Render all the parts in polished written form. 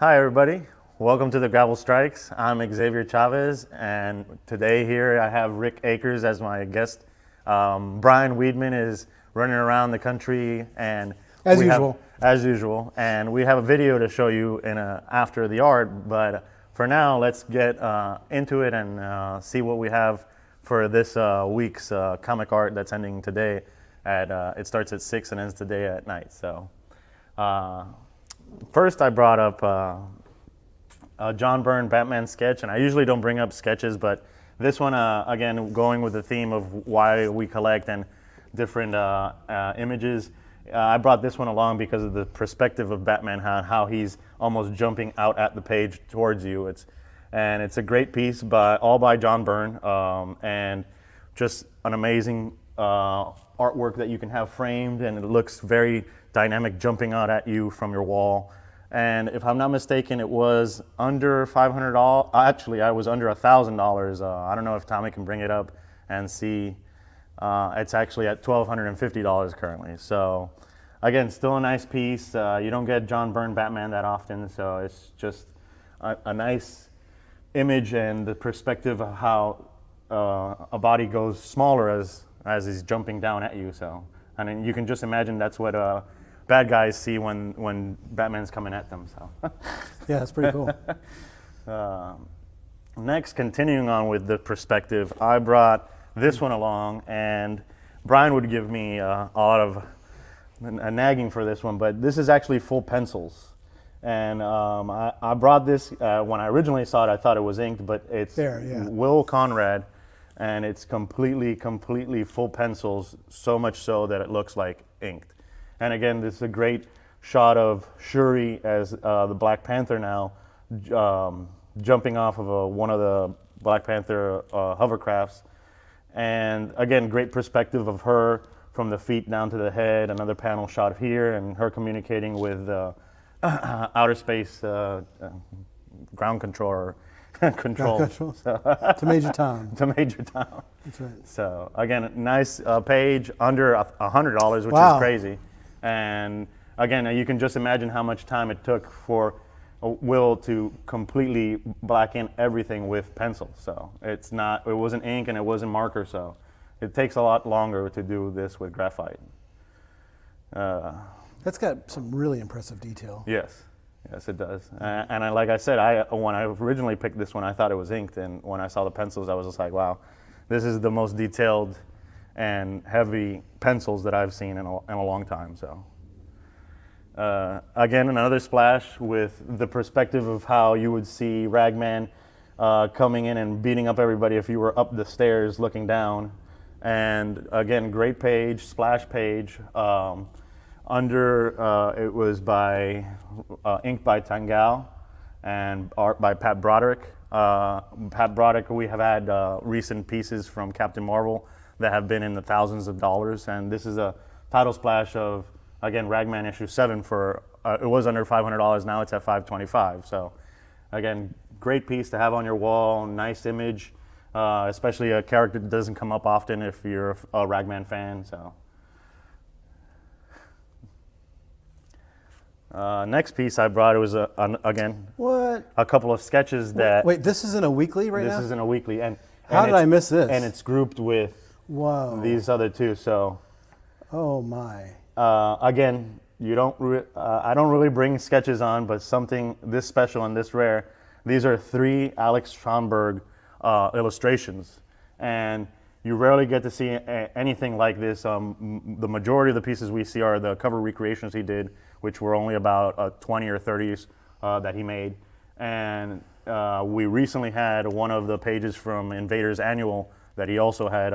Hi everybody, welcome to the Gavel Strikes. I'm Xavier Chavez, and today here I have Rick Akers as my guest. Brian Wiedman is running around the country, and as usual, and we have a video to show you after the art. But for now, let's get into it and see what we have for this week's comic art that's ending today. It starts at 6 and ends today at night. So. First, I brought up a John Byrne Batman sketch, and I usually don't bring up sketches, but this one, again, going with the theme of why we collect and different images, I brought this one along because of the perspective of Batman, how he's almost jumping out at the page towards you. It's a great piece all by John Byrne, and just an amazing artwork that you can have framed, and it looks very dynamic, jumping out at you from your wall. And if I'm not mistaken, it was under $500. Actually, I was under $1,000. I don't know if Tommy can bring it up and see. It's actually at $1,250 currently. So again, still a nice piece. You don't get John Byrne Batman that often, so it's just a nice image and the perspective of how a body goes smaller as he's jumping down at you. So, I mean, you can just imagine that's what bad guys see when Batman's coming at them. So, yeah, that's pretty cool. Next, continuing on with the perspective, I brought this one along, and Brian would give me a lot of nagging for this one, but this is actually full pencils. And I brought this when I originally saw it. I thought it was inked, but it's Will Conrad, and it's completely full pencils, so much so that it looks like inked. And again, this is a great shot of Shuri as the Black Panther now, jumping off of one of the Black Panther hovercrafts. And again, great perspective of her from the feet down to the head. Another panel shot here, and her communicating with outer space ground control. To Major Tom. To Major Tom. That's right. So again, a nice page under $100, which is crazy. And again, you can just imagine how much time it took for Will to completely black in everything with pencil. So it wasn't ink and it wasn't marker. So it takes a lot longer to do this with graphite. That's got some really impressive detail. Yes, it does. And like I said, when I originally picked this one, I thought it was inked, and when I saw the pencils, I was just like, wow, this is the most detailed and heavy pencils that I've seen in a long time. So again, another splash with the perspective of how you would see Ragman coming in and beating up everybody if you were up the stairs looking down. And again, great page, splash page. It was inked by Tangal and art by Pat Broderick. Pat Broderick, we have had recent pieces from Captain Marvel that have been in the thousands of dollars, and this is a title splash of, again, Ragman issue 7 for, it was under $500, now it's at $525. So again, great piece to have on your wall, nice image, especially a character that doesn't come up often if you're a Ragman fan. So. Next piece I brought, it was again a couple of sketches that. Wait, this is in a weekly right now? This is in a weekly, and how did I miss this? And it's grouped with these other two. So. Oh my. Again, you don't. I don't really bring sketches on, but something this special and this rare. These are 3 Alex Schomburg illustrations, and you rarely get to see anything like this. The majority of the pieces we see are the cover recreations he did, which were only about 20 or 30s that he made. And we recently had one of the pages from Invader's Annual that he also had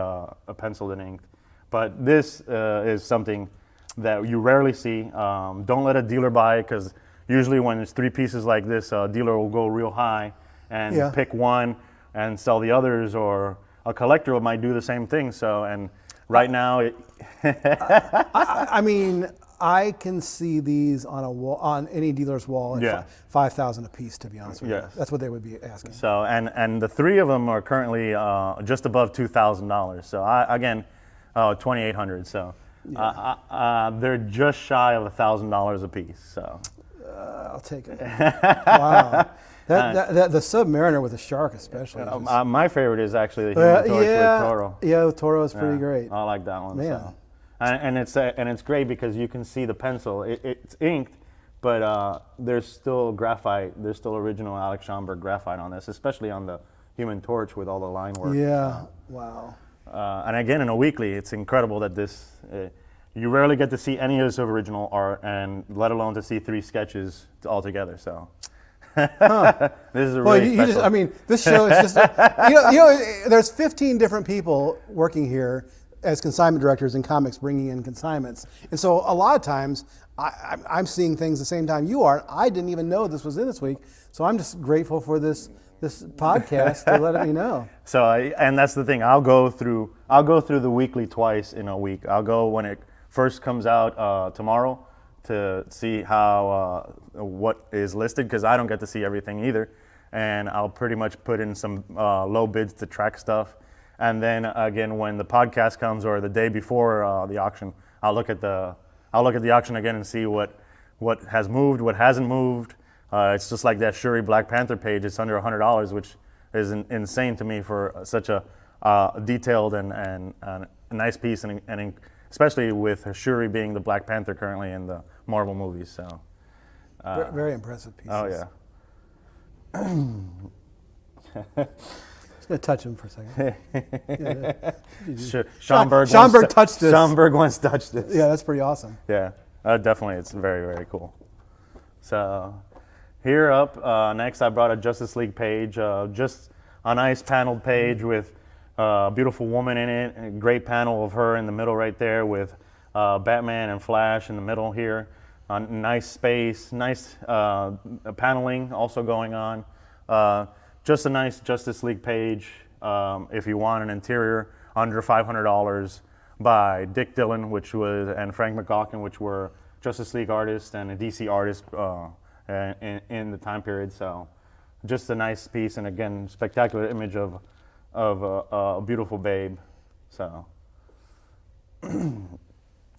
penciled and inked. But this is something that you rarely see. Don't let a dealer buy it, because usually when it's 3 pieces like this, a dealer will go real high and pick one and sell the others, or a collector might do the same thing. So, and right now, I mean, I can see these on a wall, on any dealer's wall, at $5,000 a piece. To be honest with you, that's what they would be asking. So, and the 3 of them are currently just above $2,000. So, again, $2,800. So, they're just shy of $1,000 a piece. So, I'll take it. Wow. The Submariner with the shark especially. My favorite is actually the Human Torch with Toro. Yeah, the Toro is pretty great. I like that one. Man. So. And it's great because you can see the pencil. It's inked, but there's still graphite. There's still original Alex Schomburg graphite on this, especially on the Human Torch with all the line work. Yeah. Wow. And again, in a weekly, it's incredible that this. You rarely get to see any of this original art, and let alone to see 3 sketches all together. So. This is a really special. This show is just, there's 15 different people working here as consignment directors in comics, bringing in consignments. And so a lot of times I'm seeing things the same time you are. I didn't even know this was in this week. So I'm just grateful for this podcast to let me know. So, and that's the thing. I'll go through the weekly twice in a week. I'll go when it first comes out tomorrow, to see how what is listed, because I don't get to see everything either, and I'll pretty much put in some low bids to track stuff, and then again when the podcast comes or the day before the auction, I'll look at the auction again and see what has moved, what hasn't moved. It's just like that Shuri Black Panther page. It's under $100, which is insane to me for such a detailed and a nice piece, and especially with Shuri being the Black Panther currently in the Marvel movies. So very impressive pieces. Oh yeah. Just gonna touch him for a second. Schomburg touched this. Schomburg once touched this. Yeah, that's pretty awesome. Yeah, definitely, it's very, very cool. So here up next, I brought a Justice League page, just a nice paneled page with a beautiful woman in it. A great panel of her in the middle right there with Batman and Flash in the middle here. Nice space, nice paneling also going on. Just a nice Justice League page if you want an interior under $500 by Dick Dillon, and Frank McGawkin, which were Justice League artists and a DC artist in the time period. So just a nice piece, and again, spectacular image of a beautiful babe. So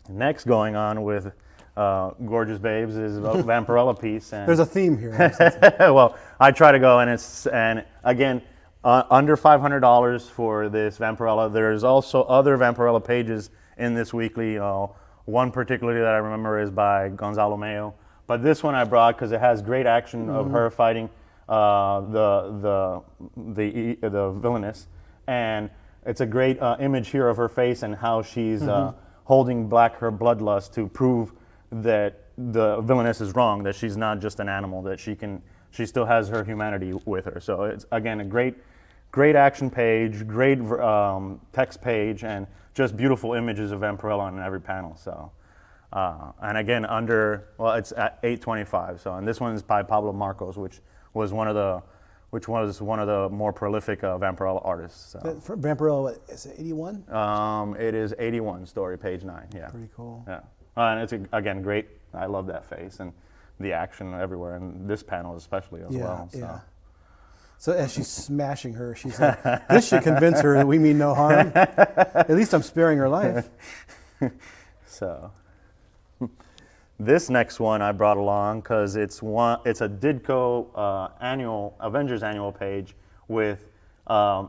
next, going on with Gorgeous Babes is a Vampirella piece. And there's a theme here. Well, I try to go, and again, under $500 for this Vampirella. There's also other Vampirella pages in this weekly. One particularly that I remember is by Gonzalo Mayo, but this one I brought because it has great action of her fighting the villainess, and it's a great image here of her face and how she's holding back her bloodlust to prove that the villainess is wrong, that she's not just an animal, that she still has her humanity with her. So it's again a great action page, great text page, and just beautiful images of Vampirella on every panel. So and again it's at $825. So, and this one is by Pablo Marcos, which was one of the more prolific Vampirella artists. So. Vampirella, what, is it 81? It is 81, story, page 9. Yeah. Pretty cool. Yeah. And it's again great. I love that face and the action everywhere, and this panel especially as well. So. Yeah. So as she's smashing her, she's like, "This should convince her that we mean no harm. At least I'm sparing her life." So. This next one I brought along because it's a Ditko Avengers annual page with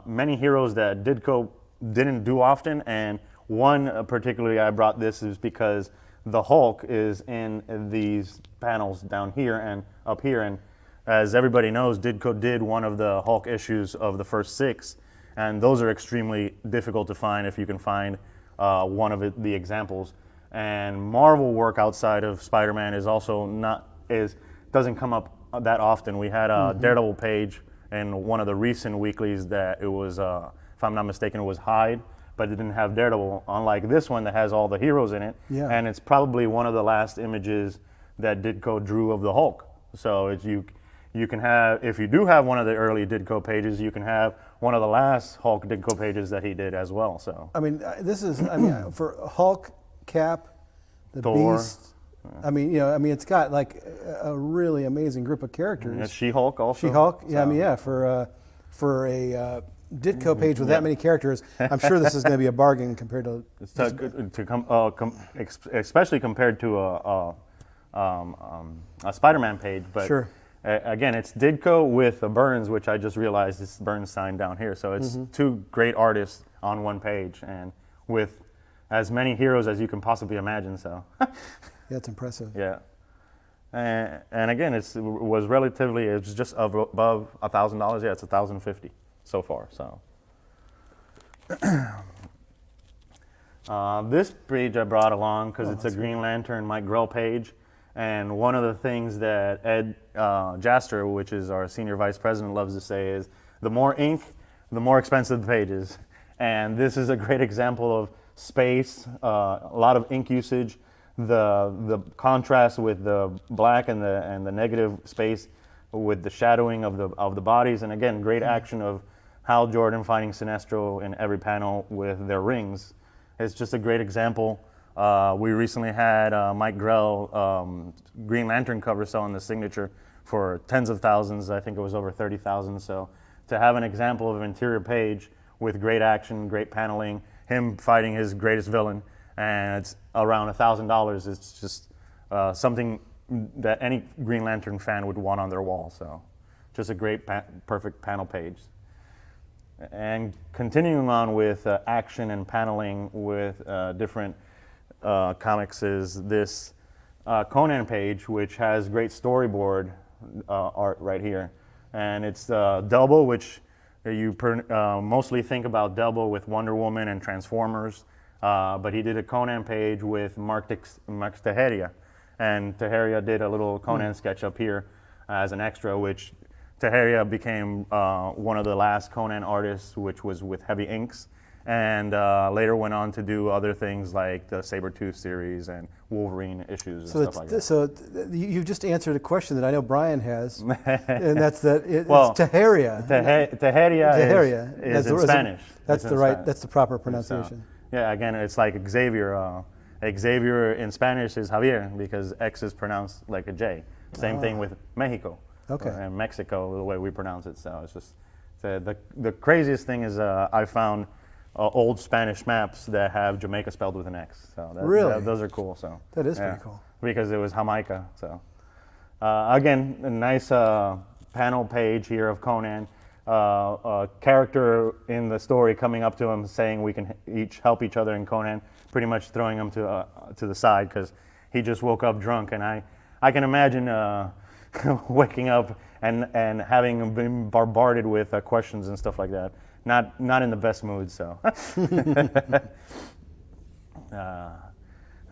many heroes that Ditko didn't do often, and one particularly I brought this is because the Hulk is in these panels down here and up here, and as everybody knows, Ditko did one of the Hulk issues of the first 6, and those are extremely difficult to find if you can find one of the examples. And Marvel work outside of Spider-Man doesn't come up that often. We had a Daredevil page in one of the recent weeklies that it was, if I'm not mistaken, it was Hyde, but it didn't have Daredevil, unlike this one that has all the heroes in it. Yeah. And it's probably one of the last images that Ditko drew of the Hulk. So you can have, if you do have one of the early Ditko pages, you can have one of the last Hulk Ditko pages that he did as well. So this is for Hulk, Cap, the Thor. Beast. It's got like a really amazing group of characters. Yeah, She-Hulk also. She-Hulk, yeah, for a Ditko page with that many characters, I'm sure this is going to be a bargain compared to. Especially compared to a Spider-Man page, but Sure. Again, it's Ditko with Burns, which I just realized is Burns signed down here. So it's two great artists on one page, and with as many heroes as you can possibly imagine. So Yeah, it's impressive. yeah, and again, it was just above $1,000. Yeah, it's $1,050 so far. So. This page I brought along because it's a Green Lantern Mike Grell page, and one of the things that Ed Jaster, which is our senior vice president, loves to say is, the more ink, the more expensive the pages. And this is a great example of space, a lot of ink usage, the contrast with the black and the negative space with the shadowing of the bodies, and again, great action of Hal Jordan fighting Sinestro in every panel with their rings. It's just a great example. We recently had Mike Grell Green Lantern cover selling the signature for tens of thousands. I think it was over 30,000. So to have an example of an interior page with great action, great paneling, him fighting his greatest villain, and it's around $1,000. It's just something that any Green Lantern fan would want on their wall. So just a great, perfect panel page. And continuing on with action and paneling with different comics is this Conan page, which has great storyboard art right here. And it's Delbo, which you mostly think about Delbo with Wonder Woman and Transformers, but he did a Conan page with Mark Tejeria. And Tejeria did a little Conan sketch up here as an extra, which Tejeria became one of the last Conan artists, which was with Heavy Inks, and later went on to do other things like the Sabretooth series and Wolverine issues and stuff like that. So you just answered a question that I know Brian has, and that's it's Well, Tejeria. Tejeria is in Spanish. That's the right. That's the proper pronunciation. Yeah, again, it's like Xavier. Xavier in Spanish is Javier because X is pronounced like a J. Same thing with Mexico. Okay. And Mexico, the way we pronounce it. So it's just the craziest thing is I found old Spanish maps that have Jamaica spelled with an X. So really, those are cool. So that is pretty cool because it was Jamaica. So again, a nice panel page here of Conan. A character in the story coming up to him saying we can each help each other, and Conan pretty much throwing him to the side because he just woke up drunk, and I can imagine waking up and having been bombarded with questions and stuff like that. Not in the best mood. So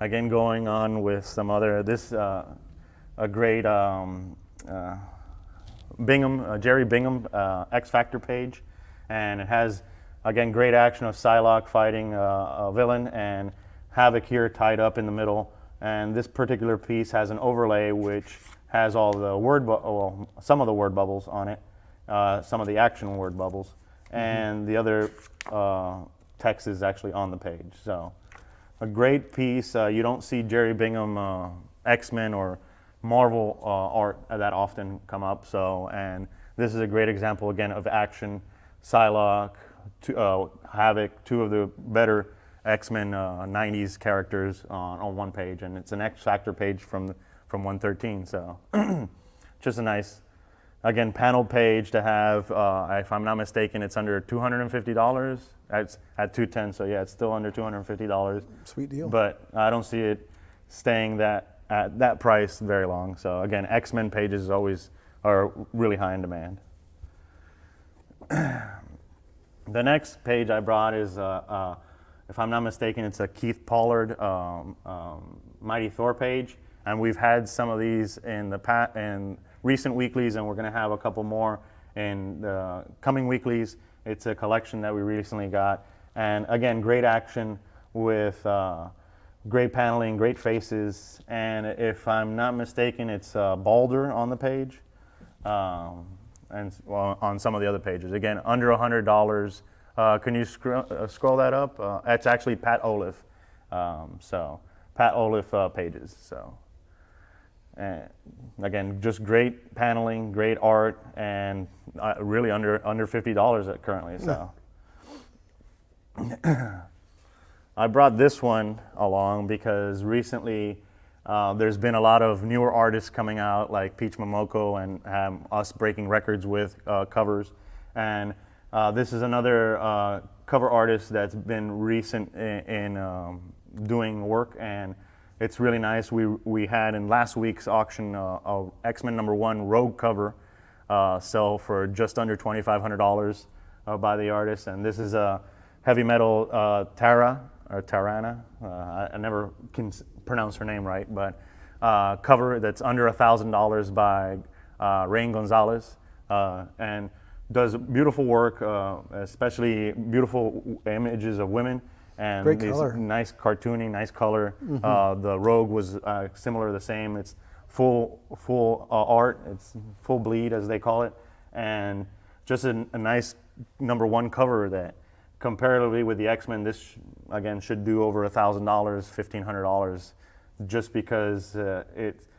again, going on with some other a great Bingham, Jerry Bingham X Factor page, and it has again great action of Psylocke fighting a villain and Havoc here tied up in the middle. And this particular piece has an overlay which has all the some of the word bubbles on it, some of the action word bubbles, and the other text is actually on the page. So a great piece. You don't see Jerry Bingham X-Men or Marvel art that often come up. So, and this is a great example again of action. Psylocke, Havoc, two of the better X-Men 90s characters on one page, and it's an X Factor page from 113. So just a nice, again, panel page to have. If I'm not mistaken, it's under $250. It's at 210, so yeah, it's still under $250. Sweet deal. But I don't see it staying at that price very long. So again, X-Men pages are really high in demand. The next page I brought is, if I'm not mistaken, it's a Keith Pollard Mighty Thor page, and we've had some of these in recent weeklies, and we're going to have a couple more in the coming weeklies. It's a collection that we recently got, and again, great action with great paneling, great faces, and if I'm not mistaken, it's Balder on the page, and on some of the other pages. Again, under $100. Can you scroll that up? It's actually Pat Olive. So Pat Olive pages. So again, just great paneling, great art, and really under $50 currently. So I brought this one along because recently There's been a lot of newer artists coming out like Peach Momoko and us breaking records with covers. And this is another cover artist that's been recent in doing work, and it's really nice. We had in last week's auction a X-Men #1 Rogue cover sell for just under $2,500 by the artist, and this is a heavy metal Tarana. I never can pronounce her name right, but cover that's under $1,000 by Rain Gonzalez, and does beautiful work, especially beautiful images of women and Great these color. nice cartoony, nice color. The Rogue was similar, the same. It's full art. It's full bleed, as they call it, and just a nice #1 cover that, comparatively with the X-Men, this again should do over $1,000, $1,500, just because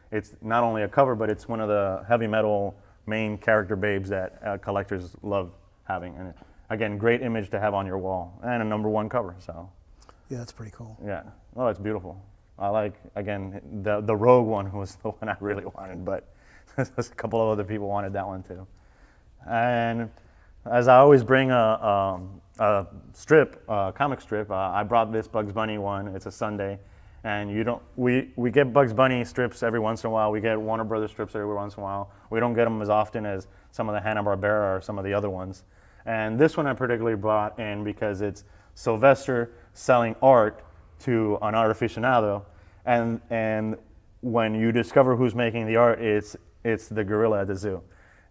it's not only a cover, but it's one of the heavy metal main character babes that collectors love having. And again, great image to have on your wall, and a #1 cover. So Yeah, that's pretty cool. yeah, oh, it's beautiful. I like, again, the Rogue one was the one I really wanted, but a couple of other people wanted that one too. And as I always bring a comic strip, I brought this Bugs Bunny one. It's a Sunday, and we get Bugs Bunny strips every once in a while. We get Warner Brothers strips every once in a while. We don't get them as often as some of the Hanna-Barbera or some of the other ones. And this one I particularly brought in because it's Sylvester selling art to an art aficionado, and when you discover who's making the art, it's the gorilla at the zoo,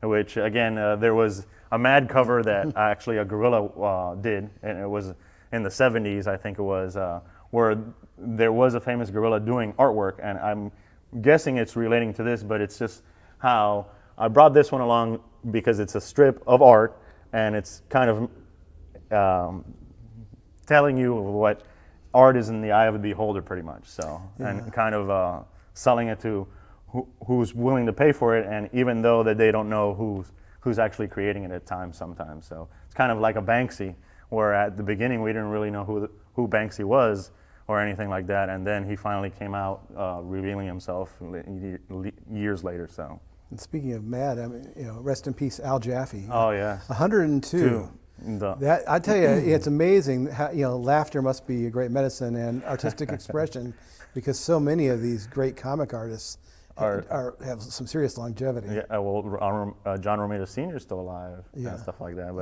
which again, there was a Mad cover that actually a gorilla did, and it was in the 70s, I think it was, where there was a famous gorilla doing artwork, and I'm guessing it's relating to this, but it's just how I brought this one along because it's a strip of art, and it's kind of telling you what art is in the eye of the beholder, pretty much. So, Yeah. and kind of selling it to who's willing to pay for it, and even though that they don't know who's actually creating it at times sometimes. So it's kind of like a Banksy, where at the beginning we didn't really know who Banksy was or anything like that, and then he finally came out revealing himself years later. So. And speaking of Mad, I mean, rest in peace, Al Jaffe. Oh yeah. 102. That, I tell you, it's amazing how, laughter must be a great medicine and artistic expression, because so many of these great comic artists have some serious longevity. Yeah, well, John Romita Sr. is still alive Yeah. and stuff like that.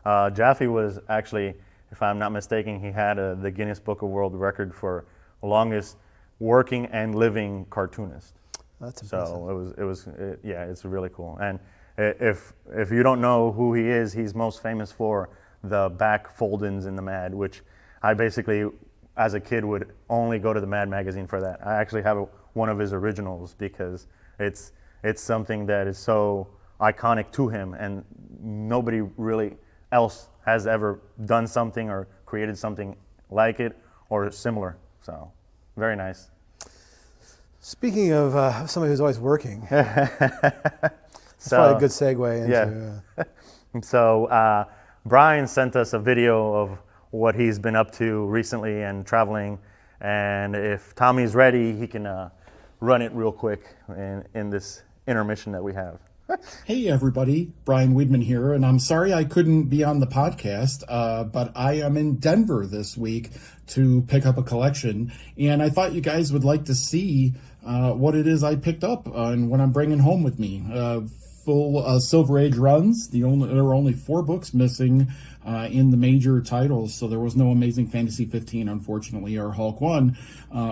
But Jaffe was actually, if I'm not mistaken, he had the Guinness Book of World Record for longest working and living cartoonist. That's impressive. So it's really cool. And if you don't know who he is, he's most famous for the back fold-ins in the Mad, which I basically, as a kid, would only go to the Mad magazine for that. I actually have one of his originals because it's something that is so iconic to him, and nobody really else has ever done something or created something like it or similar. So very nice. Speaking of somebody who's always working, that's probably a good segue into. Yeah. So Brian sent us a video of what he's been up to recently and traveling, and if Tommy's ready, he can run it real quick in this intermission that we have. Hey everybody, Brian Wiedman here, and I'm sorry I couldn't be on the podcast, but I am in Denver this week to pick up a collection, and I thought you guys would like to see what it is I picked up and what I'm bringing home with me. Full Silver Age runs. There were only 4 books missing in the major titles, so there was no Amazing Fantasy 15, unfortunately, or Hulk 1,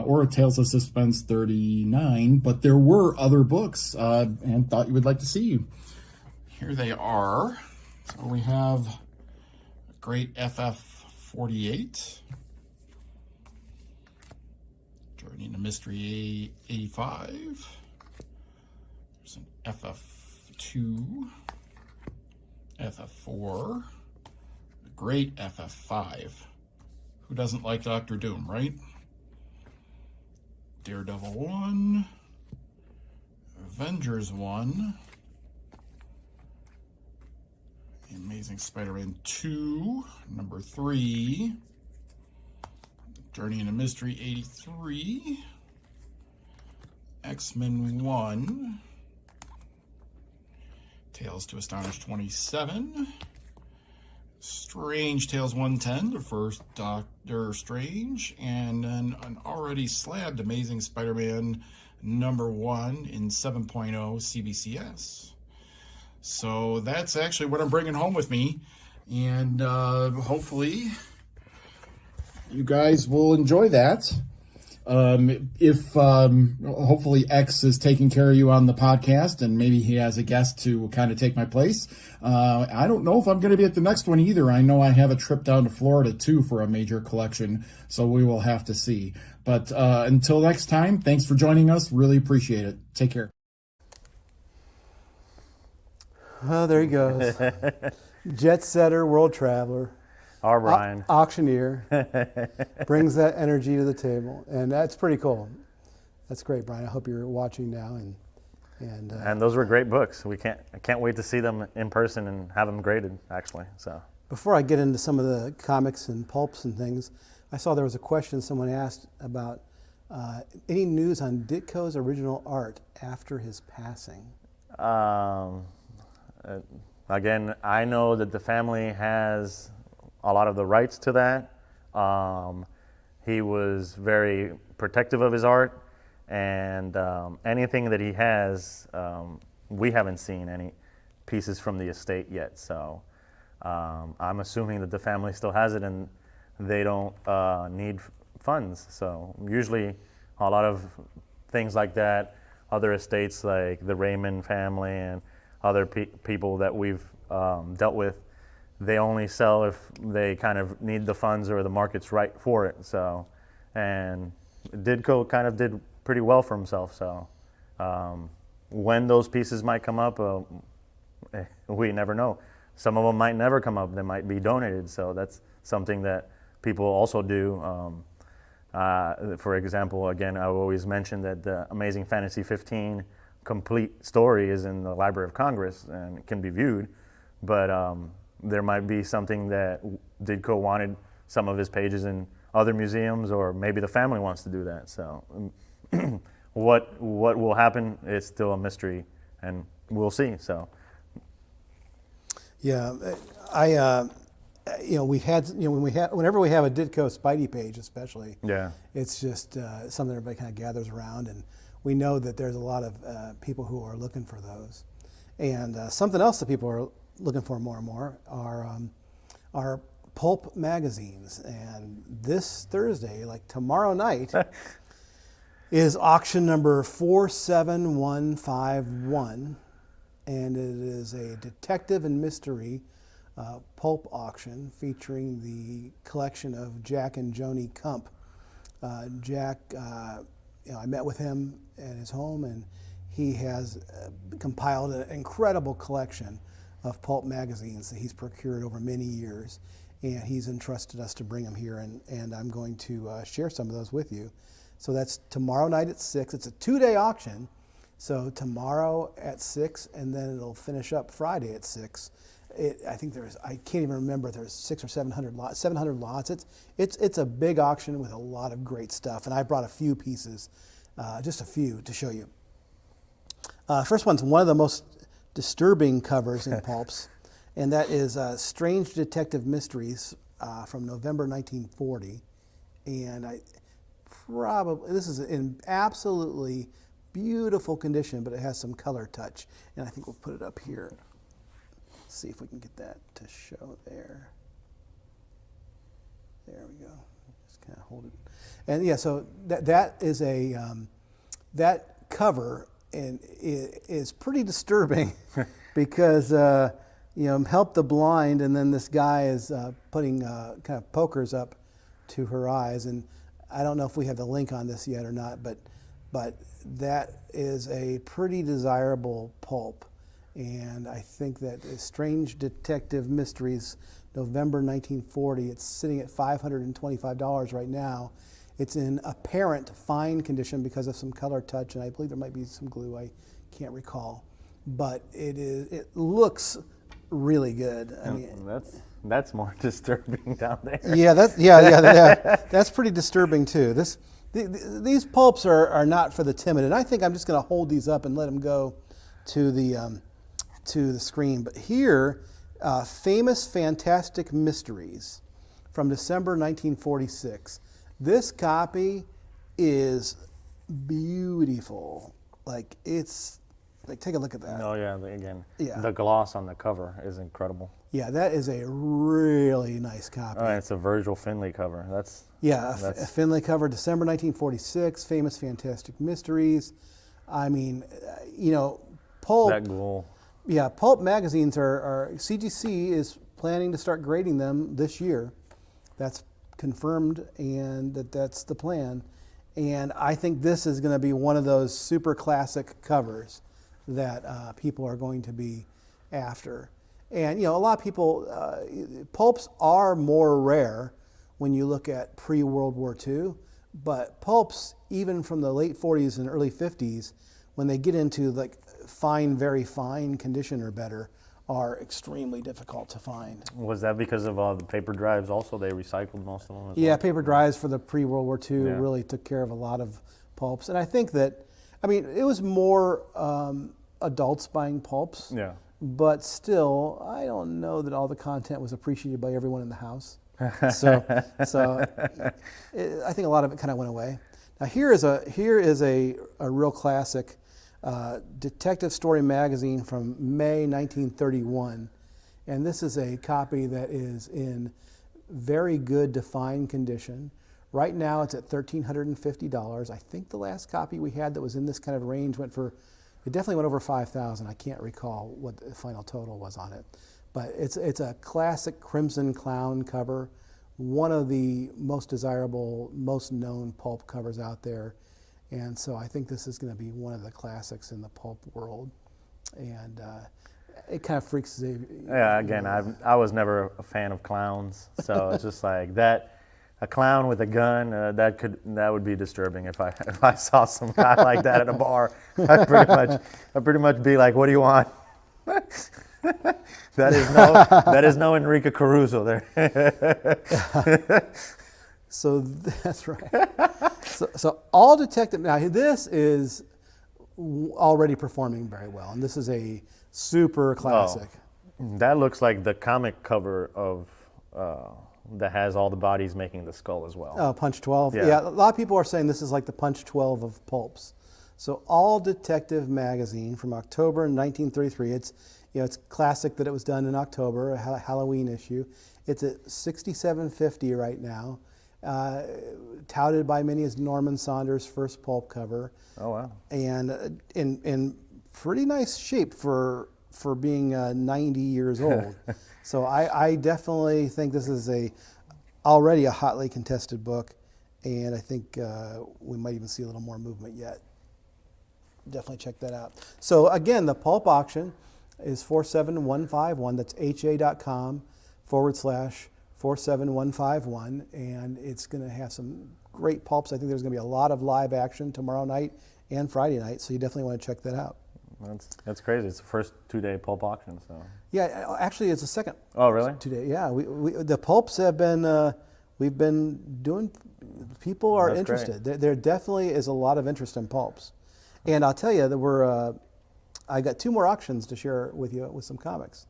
or Tales of Suspense 39, but there were other books, and thought you would like to see. Here they are. So we have Great FF48, Journey into Mystery 85, there's an FF2, FF4, the Great FF5. Who doesn't like Doctor Doom, right? Daredevil 1, Avengers 1, The Amazing Spider-Man 2, number 3, Journey into Mystery 83, X-Men 1. Tales to Astonish 27. Strange Tales 110, the first Doctor Strange. And then an already slabbed Amazing Spider-Man #1 in 7.0 CBCS. So that's actually what I'm bringing home with me. And hopefully you guys will enjoy that. If hopefully X is taking care of you on the podcast, and maybe he has a guest to kind of take my place. I don't know if I'm going to be at the next one either. I know I have a trip down to Florida too for a major collection, so we will have to see. But until next time, thanks for joining us. Really appreciate it. Take care. Oh, there he goes. Jet setter, world traveler. Our Brian. Auctioneer. Brings that energy to the table. And that's pretty cool. That's great, Brian. I hope you're watching now. And those were great books. I can't wait to see them in person and have them graded, actually. So before I get into some of the comics and pulps and things, I saw there was a question someone asked about any news on Ditko's original art after his passing. Again, I know that the family has a lot of the rights to that. He was very protective of his art, and anything that he has, we haven't seen any pieces from the estate yet. So I'm assuming that the family still has it, and they don't need funds. So usually a lot of things like that, other estates like the Raymond family and other people that we've dealt with, they only sell if they kind of need the funds or the market's right for it. So, and Ditko kind of did pretty well for himself. So when those pieces might come up, we never know. Some of them might never come up. They might be donated. So that's something that people also do. For example, again, I always mention that the Amazing Fantasy 15 complete story is in the Library of Congress and it can be viewed, but there might be something that Ditko wanted some of his pages in other museums, or maybe the family wants to do that. So what will happen is still a mystery, and we'll see. So yeah, whenever we have a Ditko Spidey page, especially, yeah, it's just something everybody kind of gathers around, and we know that there's a lot of people who are looking for those. And something else that people are looking for more and more are pulp magazines. And this Thursday, like tomorrow night, is auction number 47151. And it is a detective and mystery pulp auction featuring the collection of Jack and Joni Kump. Jack, I met with him at his home, and he has compiled an incredible collection of pulp magazines that he's procured over many years, and he's entrusted us to bring them here, and I'm going to share some of those with you. So that's tomorrow night at 6. It's a 2-day auction, so tomorrow at 6, and then it'll finish up Friday at 6. I think I can't even remember if there's 600 or 700 lots. 700 lots. It's a big auction with a lot of great stuff, and I brought a few pieces, just a few to show you. First one's one of the most disturbing covers in pulps, and that is Strange Detective Mysteries from November 1940. And this is in absolutely beautiful condition, but it has some color touch. And I think we'll put it up here. See if we can get that to show there. There we go. Just kind of hold it. And yeah, so that is that cover and is pretty disturbing because help the blind, and then this guy is putting kind of pokers up to her eyes, and I don't know if we have the link on this yet or not, but that is a pretty desirable pulp. And I think that Strange Detective Mysteries, November 1940, it's sitting at $525 right now. It's in apparent fine condition because of some color touch, and I believe there might be some glue, I can't recall. But it looks really good. I mean, that's more disturbing down there. Yeah, that's pretty disturbing too. This These pulps are not for the timid, and I think I'm just going to hold these up and let them go to the screen. But here, Famous Fantastic Mysteries from December 1946. This copy is beautiful. Like, it's like, take a look at that. Oh yeah, again, Yeah. the gloss on the cover is incredible. Yeah, that is a really nice copy. Oh, and it's a Virgil Finlay cover. That's A Finlay cover, December 1946, Famous Fantastic Mysteries. I mean, pulp. that ghoul. Yeah, pulp magazines are CGC is planning to start grading them this year. That's confirmed, and that's the plan. And I think this is going to be one of those super classic covers that people are going to be after. And a lot of people, pulps are more rare when you look at pre-World War II, but pulps, even from the late 40s and early 50s, when they get into like fine, very fine condition or better, are extremely difficult to find. Was that because of the paper drives also? They recycled most of them as Yeah, well? paper drives for the pre-World War II Yeah. really took care of a lot of pulps. And I think that, it was more adults buying pulps. Yeah. But still, I don't know that all the content was appreciated by everyone in the house. So I think a lot of it kind of went away. Now here is a real classic, Detective Story magazine from May 1931, and this is a copy that is in very good to fine condition. Right now it's at $1,350. I think the last copy we had that was in this kind of range it definitely went over 5,000. I can't recall what the final total was on it. But it's a classic Crimson Clown cover, one of the most desirable, most known pulp covers out there. And so I think this is going to be one of the classics in the pulp world. And it kind of freaks Xavier. Yeah, again, I was never a fan of clowns, so it's just like that. A clown with a gun, that would be disturbing if I saw some guy like that at a bar. I'd pretty much be like, "What do you want?" that is no Enrique Caruso there. So that's right. So all detective. Now this is already performing very well, and this is a super classic. That looks like the comic cover of. That has all the bodies making the skull as well. Oh, Punch 12. Yeah. Yeah, a lot of people are saying this is like the Punch 12 of pulps. So All Detective magazine from October 1933. It's classic that it was done in October, a Halloween issue. It's at $67.50 right now. Touted by many as Norman Saunders' first pulp cover. Oh wow! And in pretty nice shape for being 90 years old. So I definitely think this is already a hotly contested book, and I think we might even see a little more movement yet. Definitely check that out. So again, the pulp auction is 47151. That's ha.com/47151, and it's going to have some great pulps. I think there's going to be a lot of live action tomorrow night and Friday night, so you definitely want to check that out. That's crazy. It's the first 2-day pulp auction. So Yeah, actually, it's the second. Oh, really? Today, yeah. The pulps have been. We've been doing. People are That's interested. There definitely is a lot of interest in pulps, and I'll tell you that I got 2 more auctions to share with you with some comics,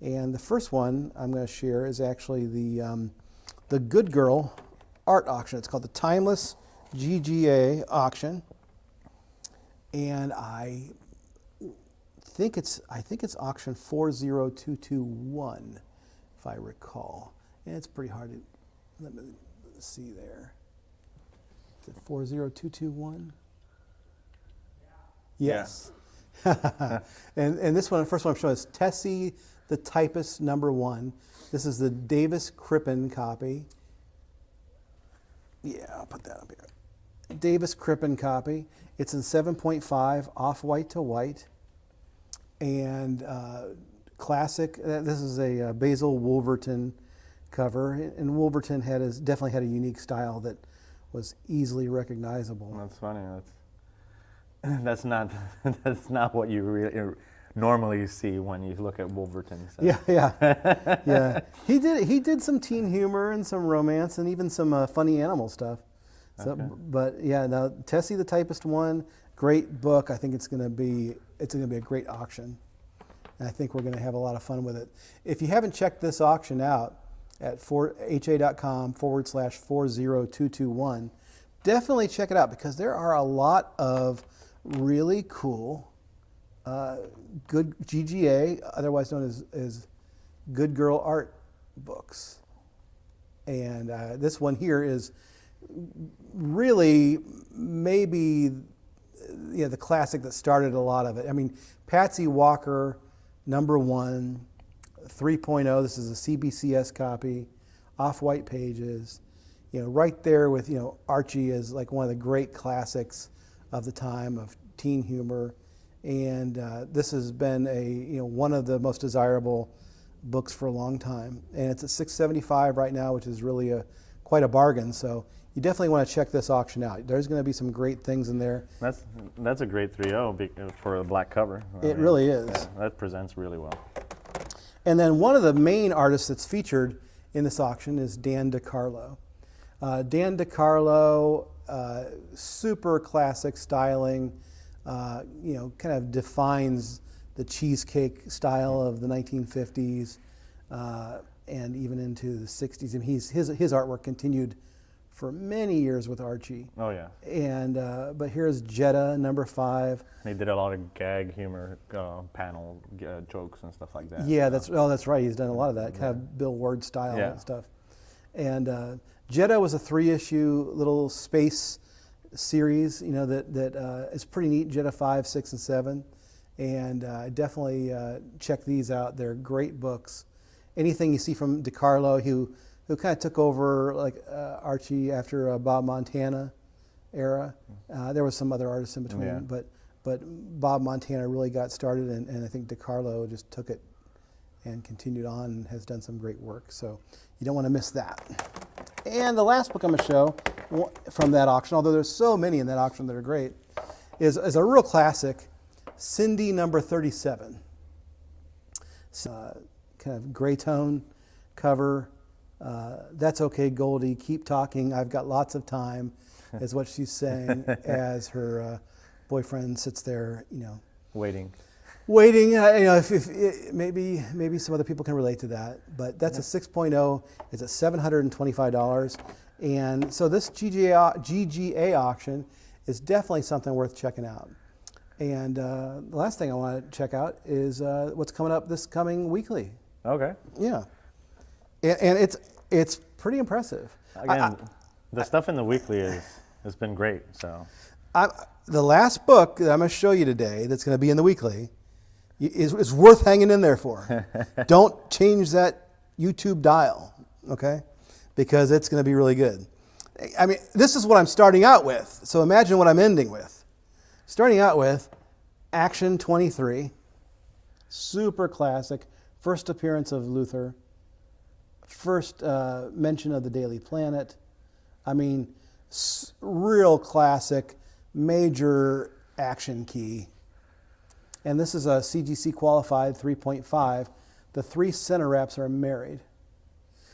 and the first one I'm going to share is actually the Good Girl art auction. It's called the Timeless GGA auction, and I think it's auction 40221, if I recall. And it's pretty hard to let me see there. Is it 40221? Yes. and this one, the first one I'm showing is Tessie the Typist #1. This is the Davis Crippen copy. Yeah, I'll put that up here. Davis Crippen copy. It's in 7.5, off-white to white. And classic. This is a Basil Wolverton cover, and Wolverton definitely had a unique style that was easily recognizable. That's funny. That's not what you really normally see when you look at Wolverton. So. Yeah. He did some teen humor and some romance and even some funny animal stuff. So, Okay. but yeah, now Tessie the Typist one, great book. I think it's going to be a great auction, and I think we're going to have a lot of fun with it. If you haven't checked this auction out at ha.com/40221, definitely check it out because there are a lot of really cool, good GGA, otherwise known as good girl art books. And this one here is really maybe the classic that started a lot of it. I mean, Patsy Walker, #1, 3.0. This is a CBCS copy, off-white pages. Right there with Archie as like one of the great classics of the time of teen humor, and this has been one of the most desirable books for a long time, and it's at $675 right now, which is really quite a bargain. So you definitely want to check this auction out. There's going to be some great things in there. That's a great 3.0 for a black cover. It really is. Yeah, that presents really well. And then one of the main artists that's featured in this auction is Dan DeCarlo. Dan DeCarlo, super classic styling, kind of defines the cheesecake style of the 1950s and even into the 60s. And his artwork continued for many years with Archie. Oh yeah. And but here's Jetta, #5. They did a lot of gag humor, panel jokes and stuff like that. Yeah, that's right. He's done a lot of that, kind of Bill Ward style and stuff. And Jetta was a 3-issue little space series, that is pretty neat. Jetta 5, 6, and 7, and definitely check these out. They're great books. Anything you see from DeCarlo, who kind of took over like Archie after Bob Montana era. There was some other artists in between, but Bob Montana really got started, and I think DeCarlo just took it and continued on and has done some great work. So you don't want to miss that. And the last book I'm going to show from that auction, although there's so many in that auction that are great, is a real classic, Cindy #37. Kind of gray tone cover. That's okay, Goldie. Keep talking. I've got lots of time, is what she's saying as her boyfriend sits there, Waiting. If maybe some other people can relate to that, but that's a 6.0. It's at $725, and so this GGA auction is definitely something worth checking out. And the last thing I want to check out is what's coming up this coming weekly. Okay. Yeah, and it's pretty impressive. Again, the stuff in the weekly has been great. So the last book that I'm going to show you today that's going to be in the weekly is worth hanging in there for. Don't change that YouTube dial, okay? Because it's going to be really good. I mean, this is what I'm starting out with. So imagine what I'm ending with. Starting out with Action 23, super classic, first appearance of Luther, first mention of the Daily Planet. I mean, real classic, major action key. And this is a CGC qualified 3.5. The 3 center wraps are married.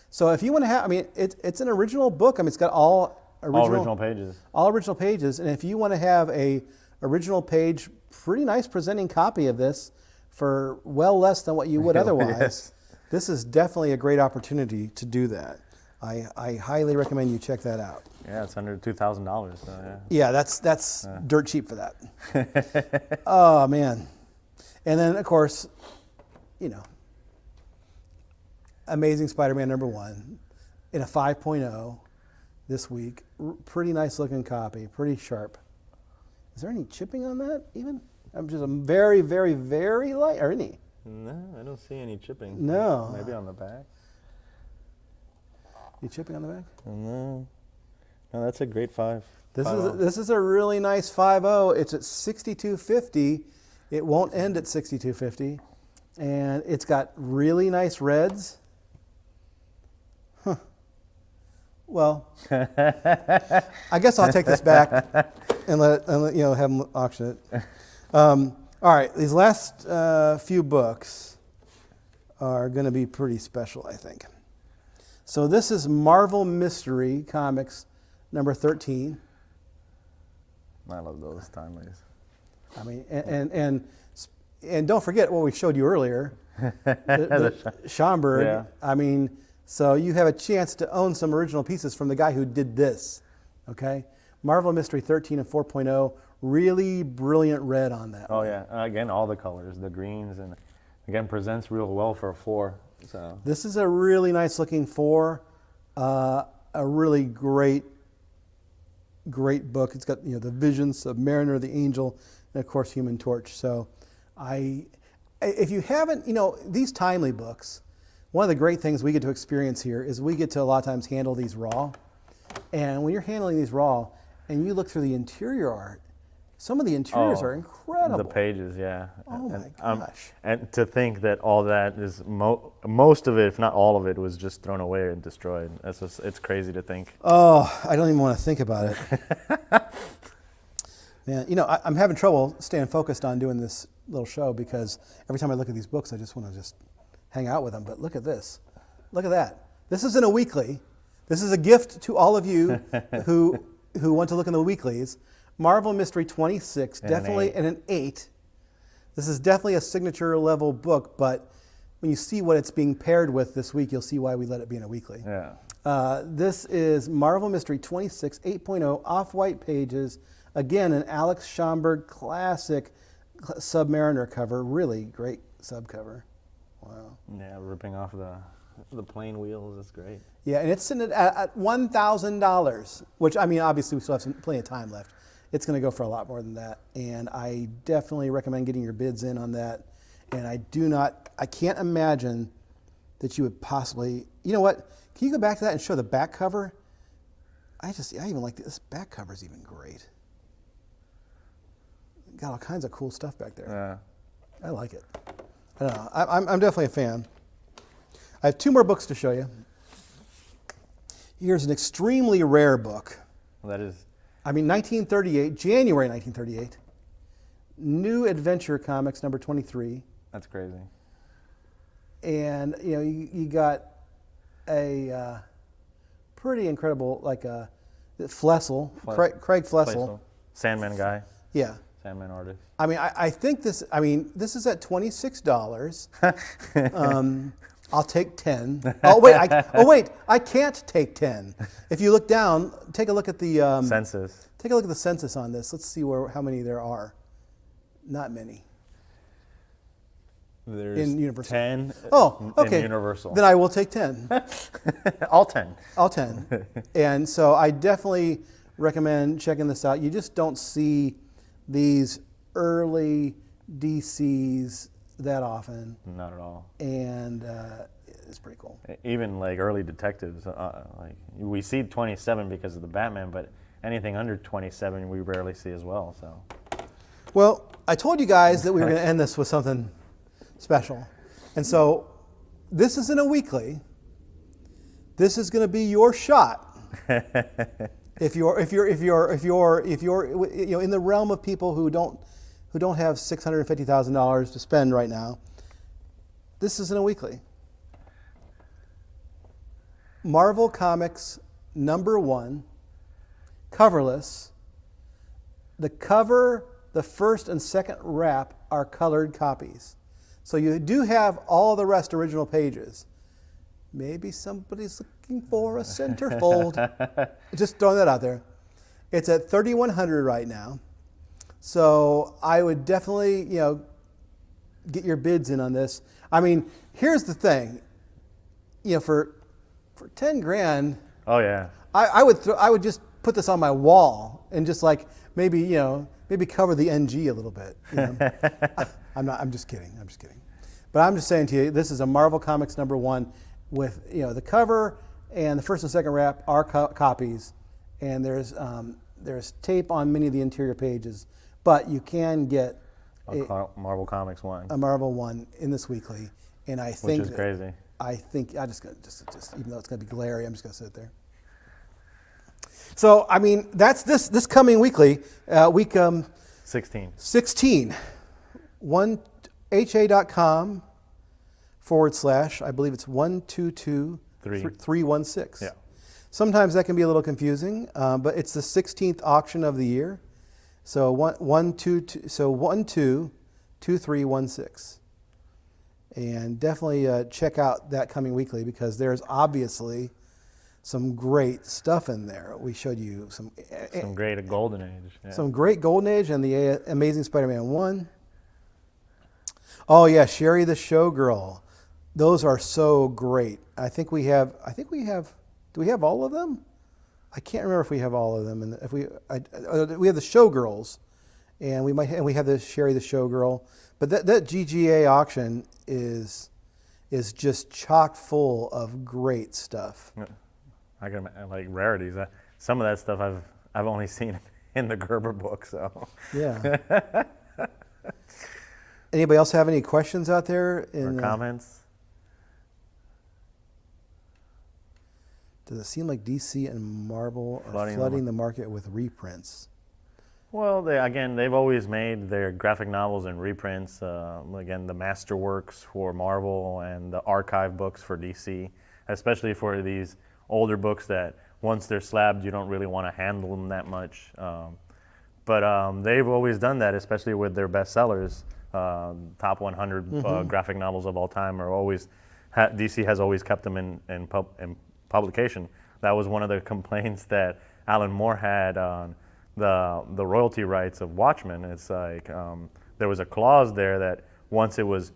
So if you want to have, it's an original book. It's got all original pages. All original pages. And if you want to have a original page, pretty nice presenting copy of this for well less than what you would otherwise, Yes. This is definitely a great opportunity to do that. I highly recommend you check that out. Yeah, it's under $2,000. So Yeah, that's dirt cheap for that. Oh, man. And then, of course, Amazing Spider-Man #1 in a 5.0 this week. Pretty nice looking copy, pretty sharp. Is there any chipping on that even? I'm just a very, very, very light, or any? No, I don't see any chipping. No. Maybe on the back? You chipping on the back? No. No, that's a great 5. This is a really nice 5.0. It's at $62.50. It won't end at $62.50, and it's got really nice reds. Huh. Well, I guess I'll take this back and let have them auction it. All right, these last few books are going to be pretty special, I think. So this is Marvel Mystery Comics number 13. I love those timelies. I mean, and don't forget what we showed you earlier, the Schomburg. Yeah. I mean, so you have a chance to own some original pieces from the guy who did this. Okay, Marvel Mystery 13 and 4.0, really brilliant red on that. Oh yeah, again, all the colors, the greens, and again presents real well for a 4. So This is a really nice looking 4, a really great book. It's got the Vision, Submariner, the Angel, and of course Human Torch. So if you haven't, these timely books, one of the great things we get to experience here is we get to a lot of times handle these raw. And when you're handling these raw and you look through the interior art, some of the interiors are incredible. the pages, yeah. Oh my gosh. And to think that all that is most of it, if not all of it, was just thrown away and destroyed. It's crazy to think. Oh, I don't even want to think about it. Man, I'm having trouble staying focused on doing this little show because every time I look at these books, I just want to just hang out with them. But look at this. Look at that. This isn't a weekly. This is a gift to all of you who want to look in the weeklies. Marvel Mystery 26, definitely an 8. This is definitely a signature level book, but when you see what it's being paired with this week, you'll see why we let it be in a weekly. Yeah. This is Marvel Mystery 26, 8.0, off-white pages. Again, an Alex Schomburg classic Submariner cover. Really great subcover. Wow. Yeah, ripping off the plane wheels is great. Yeah, and it's sitting at $1,000, which, I mean, obviously we still have plenty of time left. It's going to go for a lot more than that, and I definitely recommend getting your bids in on that. And I can't imagine that you would possibly, you know what? Can you go back to that and show the back cover? I even like this back cover is even great. Got all kinds of cool stuff back there. Yeah. I like it. I don't know. I'm definitely a fan. I have 2 more books to show you. Here's an extremely rare book. That is. 1938, January 1938. New Adventure Comics, number 23. That's crazy. And, you got a pretty incredible, like a Flessel, Craig Flessel. Sandman guy. Yeah. Sandman artist. I mean, I think this is at $26. I'll take 10. Oh wait, I can't take 10. If you look down, take a look at the Census. Take a look at the census on this. Let's see how many there are. Not many. There's in Universal. 10 Oh, okay. in Universal. Then I will take 10. All 10. All 10. And so I definitely recommend checking this out. You just don't see these early DCs that often. Not at all. And it's pretty cool. Even like early detectives, like we see 27 because of the Batman, but anything under 27 we rarely see as well. So. Well, I told you guys that we were going to end this with something special, and so this isn't a weekly. This is going to be your shot. If you're in the realm of people who don't have $650,000 to spend right now, this isn't a weekly. Marvel Comics number 1, coverless. The cover, the first and second wrap are colored copies. So you do have all the rest original pages. Maybe somebody's looking for a centerfold. Just throwing that out there. It's at $3,100 right now. So I would definitely, get your bids in on this. I mean, here's the thing. For 10 grand. Oh yeah. I would just put this on my wall and just like maybe cover the NG a little bit. I'm just kidding. But I'm just saying to you, this is a Marvel Comics number 1 with the cover and the first and second wrap are copies, and there's tape on many of the interior pages, but you can get Marvel Comics 1. A Marvel 1 in this weekly, and I think which is crazy. I think I just even though it's going to be glary, I'm just going to sit there. So I mean, that's this coming weekly, week 16. 16. ha.com/ I believe it's 122316. Yeah. Sometimes that can be a little confusing, but it's the 16th auction of the year. So 1-2-23-1-6. And definitely check out that coming weekly because there's obviously some great stuff in there. We showed you some great Golden Age. Yeah. some great Golden Age and the Amazing Spider-Man 1. Oh yeah, Sherry the Showgirl. Those are so great. I think we have. Do we have all of them? I can't remember if we have all of them. And if we have the Showgirls, and we have the Sherry the Showgirl. But that GGA auction is just chock full of great stuff. I can like rarities. Some of that stuff I've only seen in the Gerber book. So Yeah. Anybody else have any questions out there? or comments. Does it seem like DC and Marvel are flooding the market with reprints? Well, they've always made their graphic novels and reprints. Again, the masterworks for Marvel and the archive books for DC, especially for these older books that once they're slabbed, you don't really want to handle them that much. But they've always done that, especially with their bestsellers. Top 100 graphic novels of all time are always, DC has always kept them in publication. That was one of the complaints that Alan Moore had on the royalty rights of Watchmen. It's like there was a clause there that once it was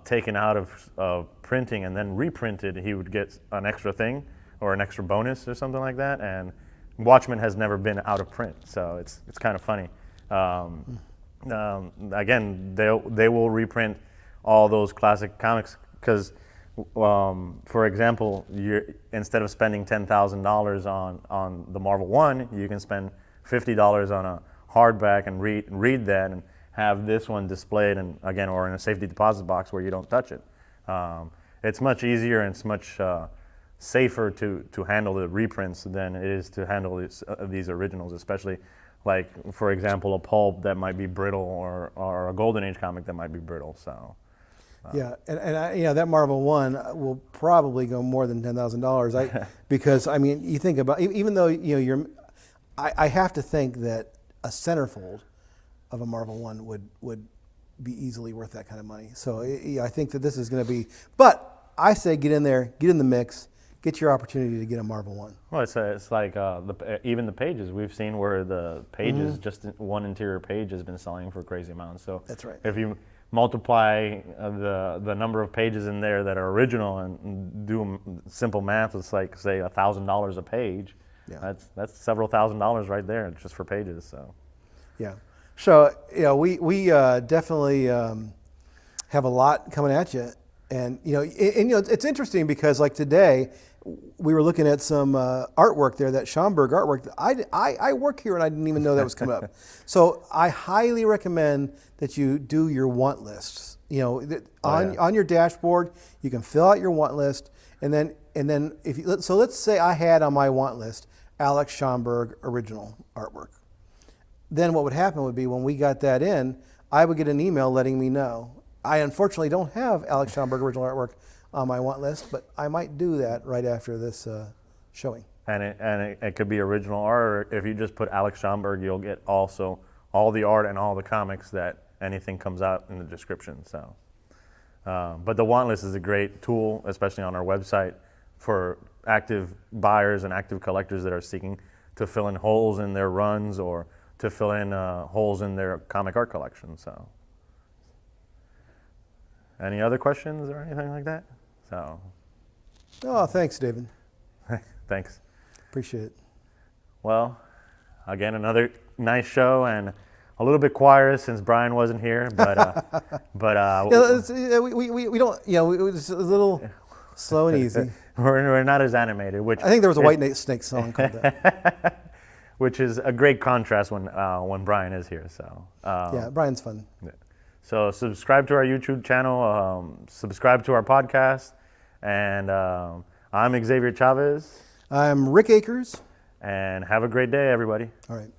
taken out of printing and then reprinted, he would get an extra thing or an extra bonus or something like that. And Watchmen has never been out of print, so it's kind of funny. Again, they will reprint all those classic comics because, for example, instead of spending $10,000 on the Marvel 1, you can spend $50 on a hardback and read that and have this one displayed or in a safety deposit box where you don't touch it. It's much easier and it's much safer to handle the reprints than it is to handle these originals, especially like, for example, a pulp that might be brittle or a Golden Age comic that might be brittle. So. Yeah, and that Marvel 1 will probably go more than $10,000. Because I mean, you think about, even though I have to think that a centerfold of a Marvel 1 would be easily worth that kind of money. So I think that this is going to be. But I say get in there, get in the mix, get your opportunity to get a Marvel 1. Well, it's like even the pages we've seen where the pages, just one interior page, has been selling for crazy amounts. So that's right. If you multiply the number of pages in there that are original and do simple math, it's like, say, $1,000 a page. Yeah. That's several $1,000s right there just for pages. So. Yeah. So we definitely have a lot coming at you, and it's interesting because like today we were looking at some artwork there, that Schomburg artwork. I work here and I didn't even know that was coming up. So I highly recommend that you do your want lists. On your dashboard, you can fill out your want list, and then let's say I had on my want list Alex Schomburg original artwork. Then what would happen would be when we got that in, I would get an email letting me know. I unfortunately don't have Alex Schomburg original artwork on my want list, but I might do that right after this showing. And it could be original art, or if you just put Alex Schomburg, you'll get also all the art and all the comics that anything comes out in the description. So, but the want list is a great tool, especially on our website, for active buyers and active collectors that are seeking to fill in holes in their runs or to fill in holes in their comic art collection. So, any other questions or anything like that? So. Oh, thanks, David. Thanks. Appreciate it. Well, again, another nice show and a little bit quieter since Brian wasn't here, but we don't. It's a little slow and easy. We're not as animated. Which I think there was a White Snake song called that. Which is a great contrast when Brian is here. So yeah, Brian's fun. Yeah. So subscribe to our YouTube channel, subscribe to our podcast, and I'm Xavier Chavez. I'm Rick Akers. And have a great day, everybody. All right.